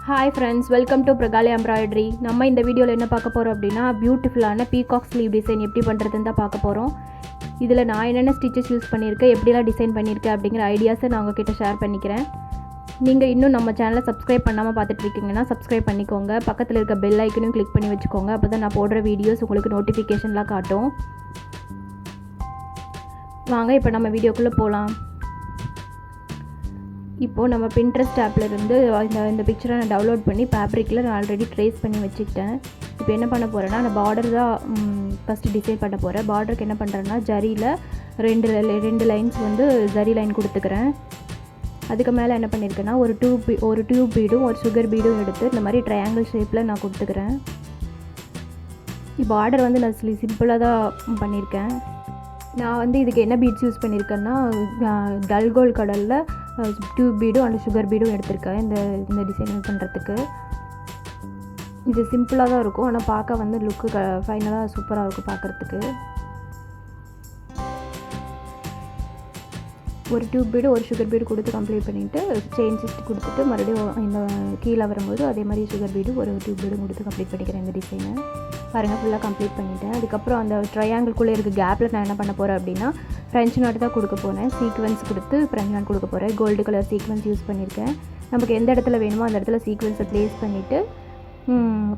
Hi friends, welcome to bridal embroidery. நம்ம இந்த வீடியோவில் என்ன பார்க்க போகிறோம் அப்படின்னா பியூட்டிஃபுல்லான பீகாக் ஸ்லீவ் டிசைன் எப்படி பண்ணுறதுன்னு தான் பார்க்க போகிறோம். இதில் நான் என்னென்ன ஸ்டிச்சஸ் யூஸ் பண்ணியிருக்கேன், எப்படிலாம் டிசைன் பண்ணியிருக்கேன் அப்படிங்கிற ஐடியாஸை நான் உங்ககிட்ட ஷேர் பண்ணிக்கிறேன். நீங்கள் இன்னும் நம்ம சேனலை சப்ஸ்கிரைப் பண்ணாமல் பார்த்துட்டு இருக்கீங்கன்னா சப்ஸ்கிரைப் பண்ணிக்கோங்க. பக்கத்தில் இருக்க பெல் ஐக்கனையும் கிளிக் பண்ணி வச்சுக்கோங்க. அப்போ தான் நான் போடுற வீடியோஸ் உங்களுக்கு நோட்டிஃபிகேஷன்லாம் காட்டும். வாங்க இப்போ நம்ம வீடியோக்குள்ளே போகலாம். இப்போது நம்ம பின்ட்ரெஸ்ட் ஆப்லேருந்து இந்த பிக்சரை நான் டவுன்லோட் பண்ணி ஃபேப்ரிக்கில் நான் ஆல்ரெடி ட்ரேஸ் பண்ணி வச்சுக்கிட்டேன். இப்போ என்ன பண்ண போகிறேன்னா அந்த பார்டர் தான் ஃபஸ்ட்டு டிசைன் பண்ண போகிறேன். பார்டருக்கு என்ன பண்ணுறேன்னா ஜரியில் ரெண்டு லைன்ஸ் வந்து ஜரி லைன் கொடுத்துக்கிறேன். அதுக்கு மேலே என்ன பண்ணியிருக்கேன்னா ஒரு டியூப் பீடும் ஒரு சுகர் பீடும் எடுத்து இந்த மாதிரி ட்ரையாங்கிள் ஷேப்பில் நான் கொடுத்துக்கிறேன். இப்போ ஆர்டர் வந்து நான் சிம்பிளாக தான் பண்ணியிருக்கேன். நான் வந்து இதுக்கு என்ன பீட்ஸ் யூஸ் பண்ணியிருக்கேன்னா டல் கோல்ட் கடலில் டியூப் பீடும் அண்ட் சுகர் பீடும் எடுத்திருக்கேன் இந்த டிசைன் பண்ணுறதுக்கு. இது சிம்பிளாக தான் இருக்கும், ஆனால் பார்க்க வந்து லுக்கு ஃபைனலாக சூப்பராக இருக்கும் பார்க்குறதுக்கு. ஒரு டியூப் பீடு ஒரு சுகர் பீடு கொடுத்து கம்ப்ளீட் பண்ணிவிட்டு செயின் சிஸ்ட் கொடுத்துட்டு மறுபடியும் இந்த கீழே வரும்போது அதே மாதிரி சுகர் பீடு ஒரு டியூப் பீடும் கொடுத்து கம்ப்ளீட் பண்ணிக்கிறேன். இந்த டிசைனை பாருங்கள் ஃபுல்லாக கம்ப்ளீட் பண்ணிவிட்டேன். அதுக்கப்புறம் அந்த ட்ரையாங்கிள்குள்ளே இருக்க கேப்பில் நான் என்ன பண்ண போகிறேன் அப்படின்னா ஃப்ரெஞ்ச் நாட் தான் கொடுக்க போனேன். சீக்வன்ஸ் கொடுத்து ஃப்ரெஞ்ச் நாட் கொடுக்க போகிறேன். கோல்டு கலர் சீக்வன்ஸ் யூஸ் பண்ணியிருக்கேன். நமக்கு எந்த இடத்துல வேணுமோ அந்த இடத்துல சீக்வன்ஸை ப்ளேஸ் பண்ணிவிட்டு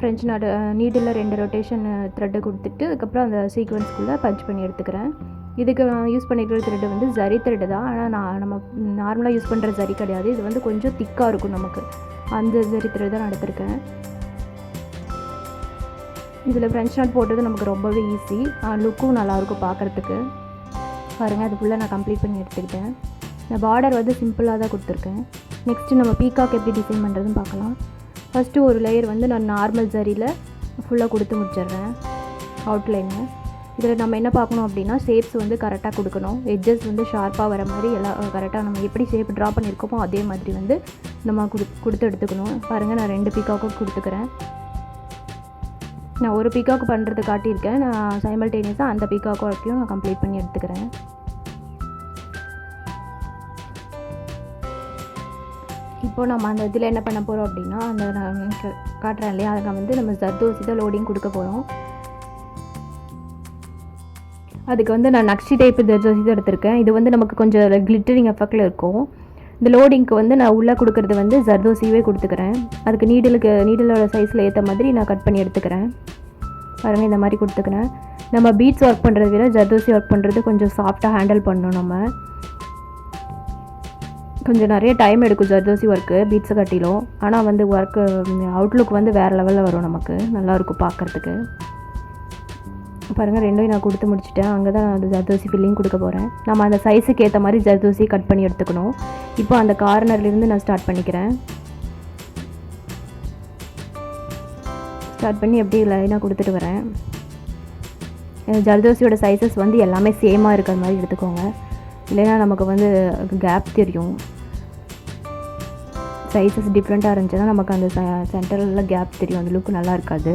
ஃப்ரெஞ்ச் நாட் நீடில் 2 ரொட்டேஷன் த்ரெட்டை கொடுத்துட்டு அதுக்கப்புறம் அந்த சீக்வன்ஸ்குள்ளே பஞ்ச் பண்ணி எடுத்துக்கிறேன். இதுக்கு நான் யூஸ் பண்ணிக்கிற த்ரெட்டு வந்து ஜரி த்ரெட்டு தான், ஆனால் நம்ம நார்மலாக யூஸ் பண்ணுற ஜரி கிடையாது. இது வந்து கொஞ்சம் திக்காக இருக்கும் நமக்கு. அந்த ஜரி த்ரெட் தான் நான் எடுத்திருக்கேன். இதில் ஃப்ரெஞ்ச் நாட் போட்டது நமக்கு ரொம்பவே ஈஸி, லுக்கும் நல்லாயிருக்கும் பார்க்குறதுக்கு. பாருங்கள் அது ஃபுல்லாக நான் கம்ப்ளீட் பண்ணி எடுத்துக்கிட்டேன். இந்த பார்டர் வந்து சிம்பிளாக தான் கொடுத்துருக்கேன். நெக்ஸ்ட்டு நம்ம பீகாக் எப்படி டிசைன் பண்ணுறதுன்னு பார்க்கலாம். ஃபஸ்ட்டு ஒரு லேயர் வந்து நான் நார்மல் ஜரியில் ஃபுல்லாக கொடுத்து முடிச்சிடுறேன் அவுட்லைனு. இதில் நம்ம என்ன பார்க்கணும் அப்படின்னா ஷேப்ஸ் வந்து கரெக்டாக கொடுக்கணும். எட்ஜஸ் வந்து ஷார்ப்பாக வர மாதிரி எல்லாம் கரெக்டாக நம்ம எப்படி ஷேப் ட்ரா பண்ணியிருக்கோமோ அதே மாதிரி வந்து நம்ம கொடுத்து எடுத்துக்கணும். பாருங்கள் நான் 2 பீகாக்கும் கொடுத்துக்கிறேன். நான் ஒரு பீகாக் பண்ணுறது காட்டியிருக்கேன். நான் சைமல்டேனியஸாக அந்த பீகாக்கையும் நான் கம்ப்ளீட் பண்ணி எடுத்துக்கிறேன். இப்போது நம்ம அந்த இதில் என்ன பண்ண போகிறோம் அப்படின்னா அந்த நான் காட்டுறேன் இல்லையா, அதை வந்து நம்ம ஜர்தோசி தான் லோடிங் கொடுக்க போகிறோம். அதுக்கு வந்து நான் நக்ஷி டைப்பு ஜர்தோசி தான் எடுத்திருக்கேன். இது வந்து நமக்கு கொஞ்சம் கிளிட்டரிங் எஃபெக்டில் இருக்கும். இந்த லோடிங்க்கு வந்து நான் உள்ளே கொடுக்குறது வந்து ஜர்தோசியே கொடுத்துக்கிறேன். அதுக்கு நீடிலோட சைஸில் ஏற்ற மாதிரி நான் கட் பண்ணி எடுத்துக்கிறேன். பாருங்கள் இந்த மாதிரி கொடுத்துக்கிறேன். நம்ம பீட்ஸ் ஒர்க் பண்ணுறத விட ஜர்தோசி ஒர்க் பண்ணுறது கொஞ்சம் சாஃப்டாக ஹேண்டில் பண்ணணும். நம்ம கொஞ்சம் நிறைய டைம் எடுக்கும் ஜர்தோசி ஒர்க்கு பீட்ஸை கட்டிலும், ஆனால் வந்து ஒர்க்கு அவுட்லுக் வந்து வேறு லெவலில் வரும், நமக்கு நல்லாயிருக்கும் பார்க்குறதுக்கு. பாருங்கள் ரெண்டையும் நான் கொடுத்து முடிச்சுட்டேன். அங்கே தான் நான் அந்த ஜர்தோசி ஃபில்லிங் கொடுக்க போகிறேன். நம்ம அந்த சைஸுக்கு ஏற்ற மாதிரி ஜர்தோசி கட் பண்ணி எடுத்துக்கணும். இப்போ அந்த கார்னர்லேருந்து நான் ஸ்டார்ட் பண்ணிக்கிறேன். ஸ்டார்ட் பண்ணி எப்படி லைனாக கொடுத்துட்டு வரேன். ஜர்தோசியோட சைஸஸ் வந்து எல்லாமே சேமாக இருக்கிற மாதிரி எடுத்துக்கோங்க, இல்லைன்னா நமக்கு வந்து கேப் தெரியும். சைஸஸ் டிஃப்ரெண்ட்டாக இருந்துச்சுன்னா நமக்கு அந்த சென்டரில் கேப் தெரியும், அந்த லுக்கு நல்லா இருக்காது.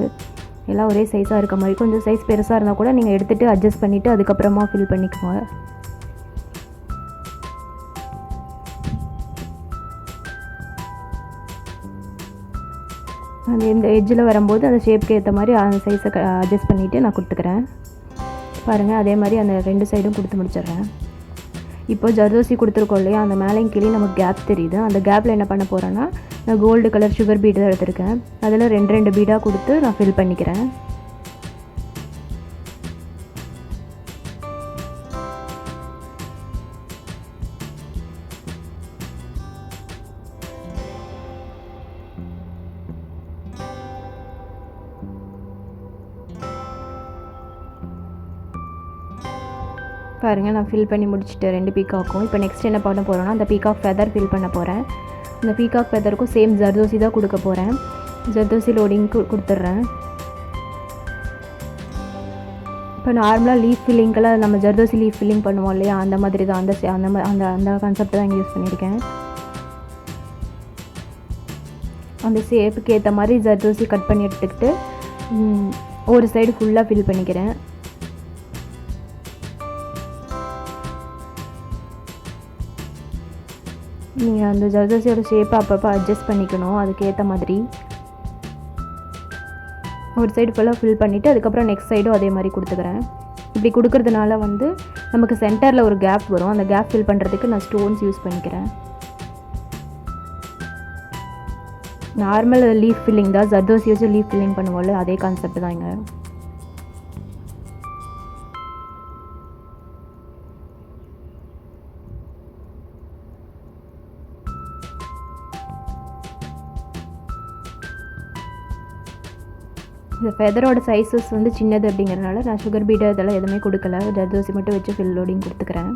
எல்லாம் ஒரே சைஸாக இருக்க மாதிரி, கொஞ்சம் சைஸ் பெருசாக இருந்தால் கூட நீங்கள் எடுத்துகிட்டு அட்ஜஸ்ட் பண்ணிவிட்டு அதுக்கப்புறமா ஃபில் பண்ணிக்கோங்க. அந்த இந்த எட்ஜில் வரும்போது அந்த ஷேப்புக்கு ஏற்ற மாதிரி அந்த சைஸை அட்ஜஸ்ட் பண்ணிவிட்டு நான் கொடுத்துக்கிறேன். பாருங்கள் அதே மாதிரி அந்த 2 சைடும் கொடுத்து முடிச்சிடுறேன். இப்போ ஜர்தோசி கொடுத்துருக்கோம் இல்லையா, அந்த மேலேயும் கீழே நமக்கு கேப் தெரியுது. அந்த கேப்பில் என்ன பண்ண போகிறேன்னா நான் கோல்டு கலர் சுகர் பீடு தான் எடுத்திருக்கேன். அதில் 2 பீடாக கொடுத்து நான் ஃபில் பண்ணிக்கிறேன். பாருங்கள் நான் ஃபில் பண்ணி முடிச்சுட்டேன் 2 பீகாக்கும். இப்போ நெக்ஸ்ட் என்ன பண்ண போகிறோன்னா அந்த பீகாக் ஃபெதர் ஃபில் பண்ண போகிறேன். இந்த பீகாக் ஃபெதருக்கும் சேம் ஜர்தோசி தான் கொடுக்க போகிறேன். ஜர்தோசி லோடிங் கொடுத்துட்றேன். இப்போ நார்மலாக லீஃப் ஃபில்லிங்கெல்லாம் நம்ம ஜர்தோசி லீஃப் ஃபில்லிங் பண்ணுவோம் இல்லையா, அந்த மாதிரி தான் அந்த கான்செப்ட் தான் இங்கே யூஸ் பண்ணியிருக்கேன். அந்த ஷேப்புக்கு ஏற்ற மாதிரி ஜர்தோசி கட் பண்ணி எடுத்துக்கிட்டு ஒரு சைடு ஃபுல்லாக ஃபில் பண்ணிக்கிறேன். நீங்கள் அந்த ஜர்தோசியோட ஷேப்பை அப்பப்போ அட்ஜஸ்ட் பண்ணிக்கணும் அதுக்கேற்ற மாதிரி. ஒரு சைடு ஃபுல்லாக ஃபில் பண்ணிவிட்டு அதுக்கப்புறம் நெக்ஸ்ட் சைடும் அதே மாதிரி கொடுத்துக்கிறேன். இப்படி கொடுக்கறதுனால வந்து நமக்கு சென்டரில் ஒரு கேப் வரும். அந்த கேப் ஃபில் பண்ணுறதுக்கு நான் ஸ்டோன்ஸ் யூஸ் பண்ணிக்கிறேன். நார்மல் லீஃப் ஃபில்லிங் தான், ஜர்தோசி வச்சு லீஃப் ஃபில்லிங் பண்ணுவோம்ல அதே கான்செப்ட் தான் இங்கே. இந்த ஃபெதரோட சைஸஸ் வந்து சின்னது அப்படிங்கிறதுனால நான் சுகர் பீடு இதெல்லாம் எதுவுமே கொடுக்கல, ஜர்தோசி மட்டும் வச்சு ஃபில் லோடிங் கொடுத்துக்கிறேன்.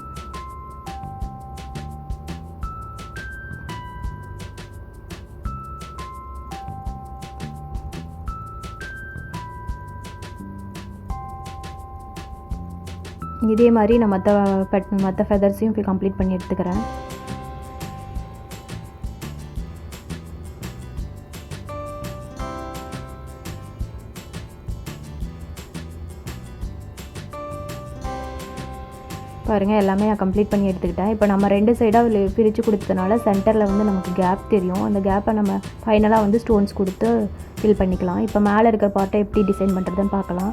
இதே மாதிரி நான் மற்ற ஃபெதர்ஸையும் கம்ப்ளீட் பண்ணி எடுத்துக்கிறேன். பாருங்கள் எல்லாமே நான் கம்ப்ளீட் பண்ணி எடுத்துக்கிட்டேன். இப்போ நம்ம 2 சைடாக பிரித்து கொடுத்ததுனால சென்டரில் வந்து நமக்கு கேப் தெரியும். அந்த கேப்பை நம்ம ஃபைனலாக வந்து ஸ்டோன்ஸ் கொடுத்து ஃபில் பண்ணிக்கலாம். இப்போ மேலே இருக்கிற பார்ட்டை எப்படி டிசைன் பண்ணுறதுன்னு பார்க்கலாம்.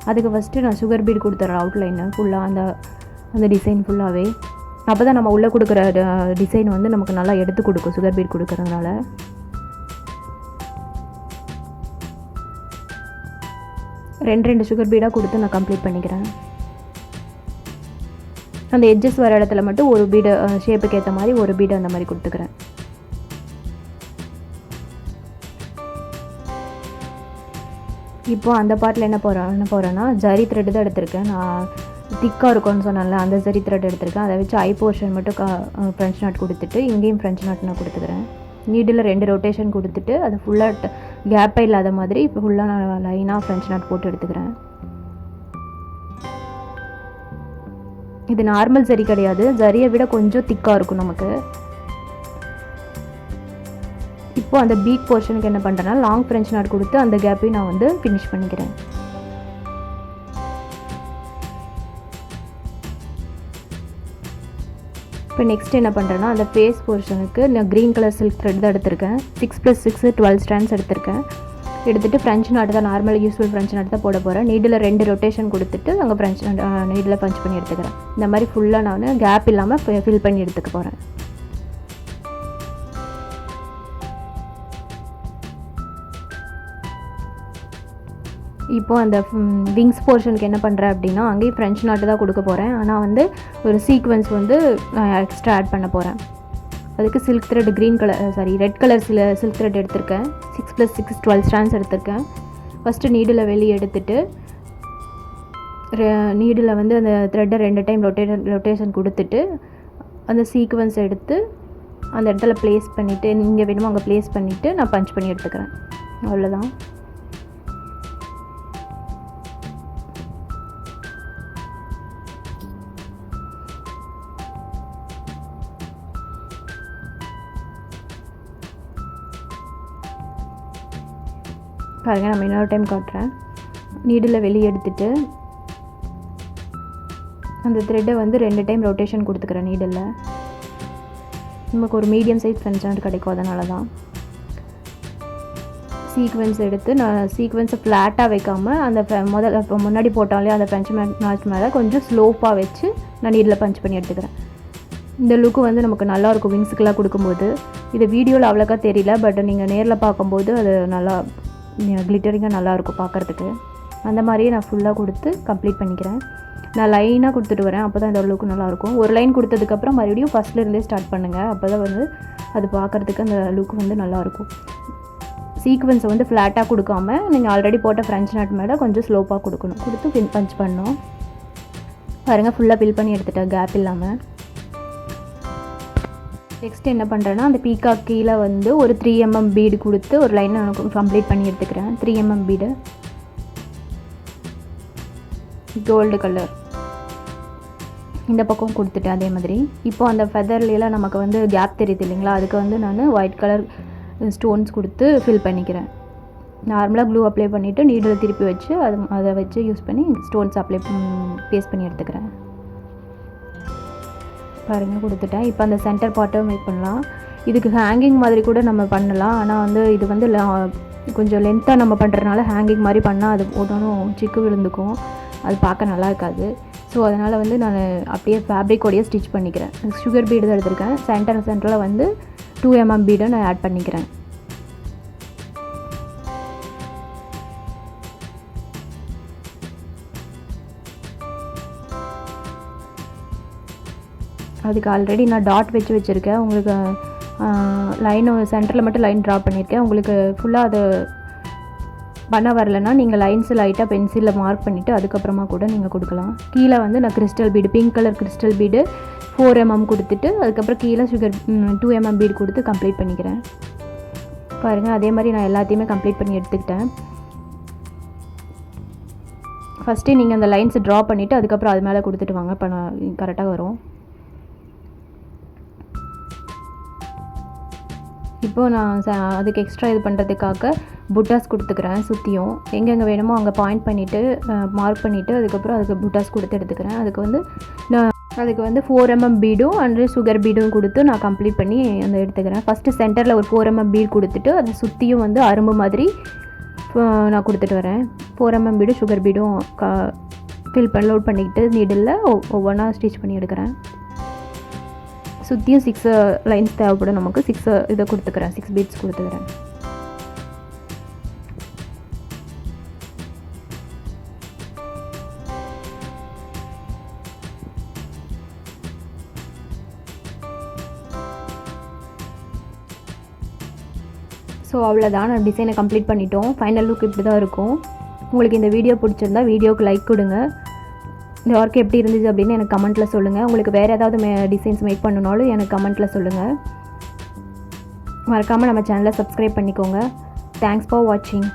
அதுக்கு ஃபஸ்ட்டு நான் சுகர் பீட் கொடுத்துட்றேன் அவுட்லைனை ஃபுல்லாக, அந்த டிசைன் ஃபுல்லாகவே. அப்போ தான் நம்ம உள்ளே கொடுக்குற டிசைன் வந்து நமக்கு நல்லா எடுத்து கொடுக்கும் சுகர் பீட் கொடுக்குறதுனால. ரெண்டு சுகர் பீடாக கொடுத்து நான் கம்ப்ளீட் பண்ணிக்கிறேன். அந்த எட்ஜஸ் வர இடத்துல மட்டும் ஒரு பீடு ஷேப்புக்கு ஏற்ற மாதிரி ஒரு பீடு அந்த மாதிரி கொடுத்துக்கிறேன். இப்போது அந்த பார்ட்டில் என்ன போகிறேன்னா ஜரி த்ரெட்டு தான் எடுத்திருக்கேன். நான் திக்காக இருக்கும்னு சொன்னால அந்த ஜரி த்ரெட் எடுத்திருக்கேன். அதை வச்சு ஐ போர்ஷன் மட்டும் ஃப்ரெஞ்ச் நாட் கொடுத்துட்டு இங்கேயும் ஃப்ரெஞ்ச் நாட் நான் கொடுத்துக்கிறேன். நீடில் 2 ரொட்டேஷன் கொடுத்துட்டு அது ஃபுல்லாக கேப்பே இல்லாத மாதிரி இப்போ ஃபுல்லாக நான் லைனாக ஃப்ரெஞ்ச் நாட் போட்டு எடுத்துக்கிறேன். இது நார்மல் ஜரி கிடையாது, ஜரியை விட கொஞ்சம் திக்காக இருக்கும் நமக்கு. இப்போது அந்த பீக் போர்ஷனுக்கு என்ன பண்ணுறேன்னா லாங் ஃப்ரெஞ்ச் நாட் கொடுத்து அந்த கேப்பையும் நான் வந்து ஃபினிஷ் பண்ணிக்கிறேன். இப்போ நெக்ஸ்ட் என்ன பண்ணுறேன்னா அந்த ஃபேஸ் போர்ஷனுக்கு நான் க்ரீன் கலர் சில்க் த்ரெட் தான் எடுத்திருக்கேன். 6+6 12 ஸ்ட்ராண்ட்ஸ் எடுத்திருக்கேன். எடுத்துகிட்டு ஃப்ரெஞ்ச் நாட் தான் நார்மல் யூஸ்ஃபுல் ஃப்ரெஞ்ச் நாட் தான் போட போகிறேன். நீடில் 2 ரொட்டேஷன் கொடுத்துட்டு அங்கே ஃப்ரெஞ்ச் நீடில் பஞ்ச் பண்ணி எடுத்துக்கிறேன். இந்த மாதிரி ஃபுல்லாக நான் கேப் இல்லாமல் ஃபில் பண்ணி எடுத்துக்க போகிறேன். இப்போது அந்த விங்ஸ் போர்ஷனுக்கு என்ன பண்ணுறேன் அப்படின்னா அங்கேயும் ஃப்ரெஞ்ச் நாட்டு தான் கொடுக்க போகிறேன். ஆனால் வந்து ஒரு சீக்வன்ஸ் வந்து எக்ஸ்ட்ரா ஆட் பண்ண போகிறேன். அதுக்கு silk thread red colour silk thread எடுத்திருக்கேன். 6+6 12 ஸ்ட்ராண்ட்ஸ் எடுத்திருக்கேன். ஃபஸ்ட்டு நீடில் வெளியே எடுத்துட்டு நீடில் வந்து அந்த த்ரெட்டை 2 டைம் ரொட்டேஷன் கொடுத்துட்டு அந்த சீக்வன்ஸ் எடுத்து அந்த இடத்துல ப்ளேஸ் பண்ணிவிட்டு இங்கே வேணுமோ அங்கே ப்ளேஸ் பண்ணிவிட்டு நான் பஞ்ச் பண்ணி எடுத்துக்கிறேன். அவ்வளோதான். பாருங்கள் நம்ம இன்னொரு டைம் காட்டுறேன். நீடில் வெளியே எடுத்துட்டு அந்த த்ரெட்டை வந்து 2 டைம் ரொட்டேஷன் கொடுத்துக்கிறேன். நீடில் நமக்கு ஒரு மீடியம் சைஸ் ஃப்ரெஞ்ச் நாட் கிடைக்கும். அதனால தான் சீக்வென்ஸ் எடுத்து நான் சீக்வென்ஸை ஃப்ளாட்டாக வைக்காமல் அந்த இப்போ முன்னாடி போட்டாலே அந்த ஃப்ரெஞ்ச் நாட் மேலே கொஞ்சம் ஸ்லோப்பாக வச்சு நான் நீடில் பஞ்ச் பண்ணி எடுத்துக்கிறேன். இந்த லுக்கு வந்து நமக்கு நல்லாயிருக்கும் விங்ஸுக்கெல்லாம் கொடுக்கும்போது. இது வீடியோவில் அவ்வளோக்கா தெரியல, பட் நீங்கள் நேரில் பார்க்கும்போது அது நல்லா கிளிட்டரிங்காக நல்லாயிருக்கும் பார்க்குறதுக்கு. அந்த மாதிரியே நான் ஃபுல்லாக கொடுத்து கம்ப்ளீட் பண்ணிக்கிறேன். நான் லைனாக கொடுத்துட்டு வரேன், அப்போ தான் இந்த லுக்கு நல்லாயிருக்கும். ஒரு லைன் கொடுத்ததுக்கப்புறம் மறுபடியும் ஃபஸ்ட்லேருந்தே ஸ்டார்ட் பண்ணுங்கள். அப்போ தான் வந்து அது பார்க்குறதுக்கு அந்த லுக்கு வந்து நல்லாயிருக்கும். சீக்வென்ஸை வந்து ஃப்ளாட்டாக கொடுக்காமல் நீங்கள் ஆல்ரெடி போட்ட ஃப்ரெஞ்ச் நாட் மேலே கொஞ்சம் ஸ்லோப்பாக கொடுத்து பஞ்ச் பண்ணணும். பாருங்கள் ஃபுல்லாக ஃபில் பண்ணி எடுத்துட்டேன் கேப் இல்லாமல். நெக்ஸ்ட் என்ன பண்ணுறேன்னா அந்த பீகாக் கீழே வந்து ஒரு 3 mm பீடு கொடுத்து ஒரு லைன் நான் கம்ப்ளீட் பண்ணி எடுத்துக்கிறேன். 3 mm பீடு கோல்டு கலர் இந்த பக்கம் கொடுத்துட்டேன். அதே மாதிரி இப்போது அந்த ஃபெதர்லாம் நமக்கு வந்து கேப் தெரியுது இல்லைங்களா, அதுக்கு வந்து நான் ஒயிட் கலர் ஸ்டோன்ஸ் கொடுத்து ஃபில் பண்ணிக்கிறேன். நார்மலாக க்ளூ அப்ளை பண்ணிவிட்டு நீடில் திருப்பி வச்சு அதை வச்சு யூஸ் பண்ணி ஸ்டோன்ஸ் பேஸ்ட் பண்ணி எடுத்துக்கிறேன். பாருங்கள் கொடுத்துட்டேன். இப்போ அந்த சென்டர் பார்ட்டும் மேக் பண்ணலாம். இதுக்கு ஹேங்கிங் மாதிரி கூட நம்ம பண்ணலாம். ஆனால் வந்து இது வந்து கொஞ்சம் லென்த்தாக நம்ம பண்ணுறதுனால ஹேங்கிங் மாதிரி பண்ணால் அது ஒன்றும் சிக்கு விழுந்துக்கும், அது பார்க்க நல்லா இருக்காது. ஸோ அதனால் வந்து நான் அப்படியே ஃபேப்ரிக்கோடையே ஸ்டிச் பண்ணிக்கிறேன். சுகர் பீடு தான் எடுத்திருக்கேன். சென்டரில் வந்து 2 mm பீடை நான் ஆட் பண்ணிக்கிறேன். அதுக்கு ஆல்ரெடி நான் டாட் வச்சுருக்கேன். உங்களுக்கு லைன் சென்டரில் மட்டும் லைன் ட்ரா பண்ணியிருக்கேன். உங்களுக்கு ஃபுல்லாக அது பண்ண வரலைன்னா நீங்கள் லைன்ஸு லைட்டாக பென்சிலில் மார்க் பண்ணிவிட்டு அதுக்கப்புறமா கூட நீங்கள் கொடுக்கலாம். கீழே வந்து நான் crystal bead, pink colour crystal bead 4 mm கொடுத்துட்டு அதுக்கப்புறம் கீழே சுகர் 2 mm பீடு கொடுத்து கம்ப்ளீட் பண்ணிக்கிறேன். பாருங்கள், அதே மாதிரி நான் எல்லாத்தையுமே கம்ப்ளீட் பண்ணி எடுத்துக்கிட்டேன். ஃபஸ்ட்டே நீங்கள் அந்த லைன்ஸை ட்ரா பண்ணிவிட்டு அதுக்கப்புறம் அது மேலே கொடுத்துட்டு வாங்க, இப்போ நான் கரெக்டாக வரும். இப்போது நான் அதுக்கு எக்ஸ்ட்ரா இது பண்ணுறதுக்காக புட்டாஸ் கொடுத்துக்கிறேன். சுற்றியும் எங்கெங்கே வேணுமோ அங்கே பாயிண்ட் பண்ணிவிட்டு மார்க் பண்ணிவிட்டு அதுக்கப்புறம் அதுக்கு புட்டாஸ் கொடுத்து எடுத்துக்கிறேன். அதுக்கு வந்து 4 mm பீடும் அண்டு சுகர் பீடும் கொடுத்து நான் கம்ப்ளீட் பண்ணி அந்த எடுத்துக்கிறேன். ஃபஸ்ட்டு சென்டரில் ஒரு 4 mm பீட் கொடுத்துட்டு அதை சுற்றியும் வந்து அரும்பு மாதிரி நான் கொடுத்துட்டு வரேன். 4 mm பீடும் சுகர் பீடும் லோட் பண்ணிக்கிட்டு நீடில் ஒவ்வொன்றா ஸ்டிச் பண்ணி எடுக்கிறேன். சுற்றியும் 6 லைன்ஸ் தேவைப்படும் நமக்கு. 6 இதை கொடுத்துக்கிறேன், 6 பீட்ஸ் கொடுத்துக்கிறேன். ஸோ அவ்வளோதான், நான் டிசைனை கம்ப்ளீட் பண்ணிட்டோம். ஃபைனல் லுக் இப்படி தான் இருக்கும். உங்களுக்கு இந்த வீடியோ பிடிச்சிருந்தா வீடியோக்கு லைக் கொடுங்க. இந்த ஒர்க் எப்படி இருந்துச்சு அப்படின்னு எனக்கு கமெண்ட்டில் சொல்லுங்கள். உங்களுக்கு வேறு ஏதாவது டிசைன்ஸ் மேக் பண்ணணுனாலும் எனக்கு கமெண்ட்டில் சொல்லுங்கள். மறக்காமல் நம்ம சேனலை சப்ஸ்கிரைப் பண்ணிக்கோங்க. தேங்க்ஸ் ஃபார் வாட்சிங்.